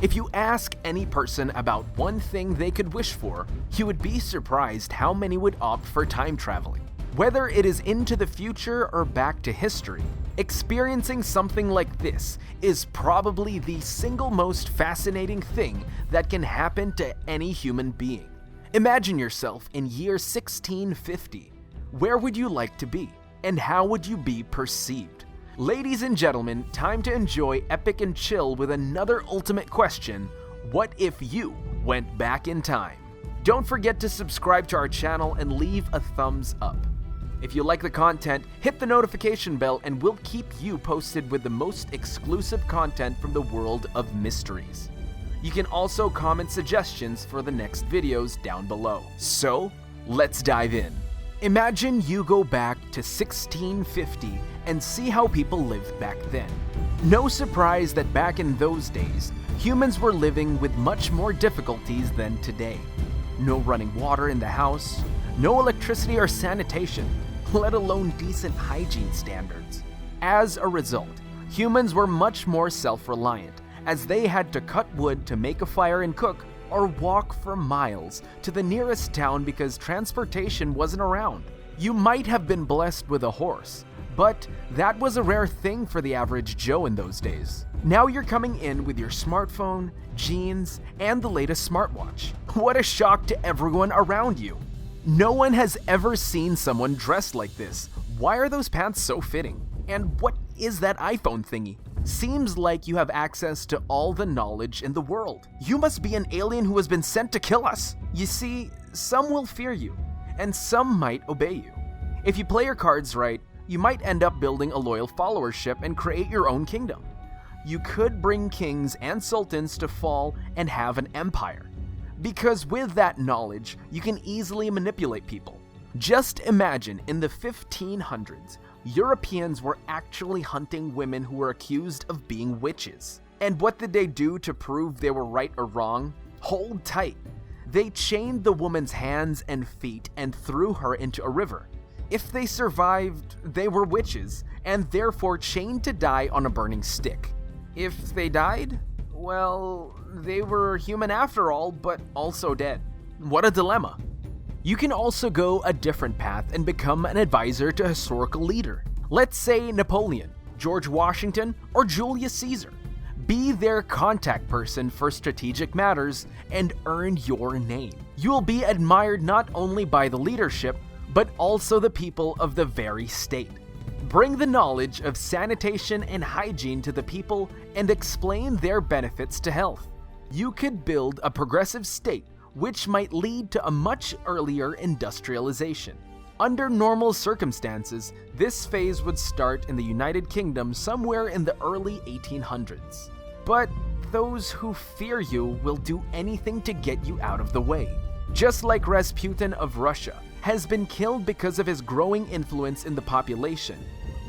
If you ask any person about one thing they could wish for, you would be surprised how many would opt for time traveling. Whether it is into the future or back to history, experiencing something like this is probably the single most fascinating thing that can happen to any human being. Imagine yourself in year 1650. Where would you like to be, and how would you be perceived? Ladies and gentlemen, time to enjoy Epic and Chill with another ultimate question: what if you went back in time? Don't forget to subscribe to our channel and leave a thumbs up. If you like the content, hit the notification bell and we'll keep you posted with the most exclusive content from the world of mysteries. You can also comment suggestions for the next videos down below. So, let's dive in. Imagine you go back to 1650 and see how people lived back then. No surprise that back in those days, humans were living with much more difficulties than today. No running water in the house, no electricity or sanitation, let alone decent hygiene standards. As a result, humans were much more self-reliant, as they had to cut wood to make a fire and cook, or walk for miles to the nearest town because transportation wasn't around. You might have been blessed with a horse, but that was a rare thing for the average Joe in those days. Now you're coming in with your smartphone, jeans, and the latest smartwatch. What a shock to everyone around you. No one has ever seen someone dressed like this. Why are those pants so fitting? And what is that iPhone thingy? Seems like you have access to all the knowledge in the world. You must be an alien who has been sent to kill us. You see, some will fear you, and some might obey you. If you play your cards right, you might end up building a loyal followership and create your own kingdom. You could bring kings and sultans to fall and have an empire. Because with that knowledge, you can easily manipulate people. Just imagine in the 1500s, Europeans were actually hunting women who were accused of being witches. And what did they do to prove they were right or wrong? Hold tight. They chained the woman's hands and feet and threw her into a river. If they survived, they were witches, and therefore chained to die on a burning stick. If they died, well, they were human after all, but also dead. What a dilemma. You can also go a different path and become an advisor to a historical leader. Let's say Napoleon, George Washington, or Julius Caesar. Be their contact person for strategic matters and earn your name. You will be admired not only by the leadership, but also the people of the very state. Bring the knowledge of sanitation and hygiene to the people and explain their benefits to health. You could build a progressive state which might lead to a much earlier industrialization. Under normal circumstances, this phase would start in the United Kingdom somewhere in the early 1800s. But those who fear you will do anything to get you out of the way. Just like Rasputin of Russia has been killed because of his growing influence in the population,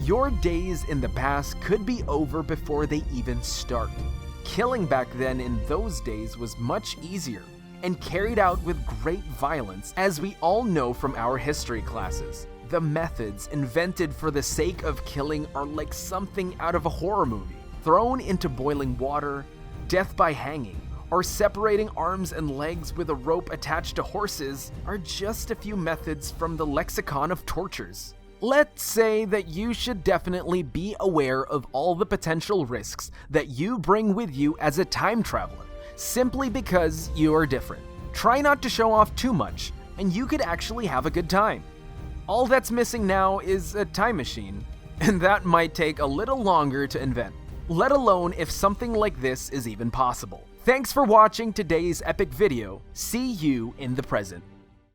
your days in the past could be over before they even start. Killing back then in those days was much easier and carried out with great violence, as we all know from our history classes. The methods invented for the sake of killing are like something out of a horror movie. Thrown into boiling water, death by hanging, or separating arms and legs with a rope attached to horses are just a few methods from the lexicon of tortures. Let's say that you should definitely be aware of all the potential risks that you bring with you as a time traveler, simply because you are different. Try not to show off too much, and you could actually have a good time. All that's missing now is a time machine, and that might take a little longer to invent, let alone if something like this is even possible. Thanks for watching today's epic video. See you in the present.